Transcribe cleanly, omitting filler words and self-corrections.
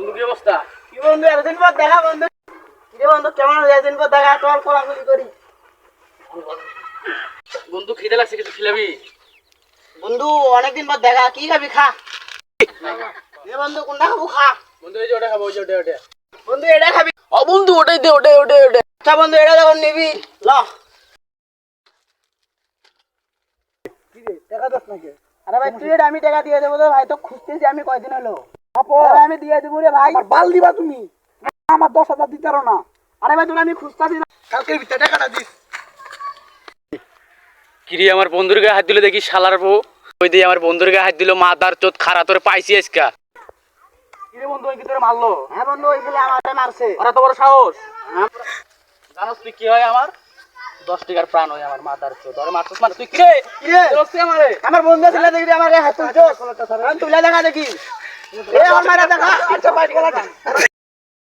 বন্ধু কি অবস্থা? কি বন্ধু এতদিন পর দেখা বন্ধু। কি বন্ধু কেমন এতদিন পর দেখা টল কোলাকুলি করি। বন্ধু খিদে লাগছে, কিছু খিলাবি? বন্ধু অনেকদিন পর দেখা, কি খাবি খা। এ বন্ধু কোনটা খাবো খা। বন্ধু এই যে ওটা খাবো, ওই যে ওটা। বন্ধু এটা খাবি? ও বন্ধু ওটাই দে, ওটাই। আচ্ছা বন্ধু এটা যখন নিবি ল। টাকা দস নাকি? আরে ভাই তুই এটা আমি টাকা দিয়ে দেবো তো ভাই, তো খুঁজতেছি আমি কয়দিন হলো। আমি দিয়ে দেবো রে ভাই। বাল দিবা তুমি, আমার 10,000 দিতে পারো না। আরে ভাই তোরা আমি খুঁজতেছি না। কালকের ভিতরে টাকাটা দিস। কিরে আমার বন্ধুর গায়ে হাত দিল দেখি শালার বউ। ওই দিয়ে আমার বন্ধুর গায়ে হাত দিল, মাদার চোদ খারা তোর পাইছি আজকা। কিরে বন্ধু ওই কি তোরে মারলো? হ্যাঁ বন্ধু ওই ছেলে আমারে মারছে। ওরা তো বড় সাহস। জানোস তুই কি হয় আমার? 10 টাকার প্রাণ হয় আমার, মাদার চোদ। ওরে মারছিস মানে তুই কিরে? কিরে? রক্তে আমারে। আমার বন্ধু ছেলে দেখি আমার হাত তুলছো। তুলে দেখা দেখি। এ আমার মারা দেখা। আচ্ছা বাইট গলাটা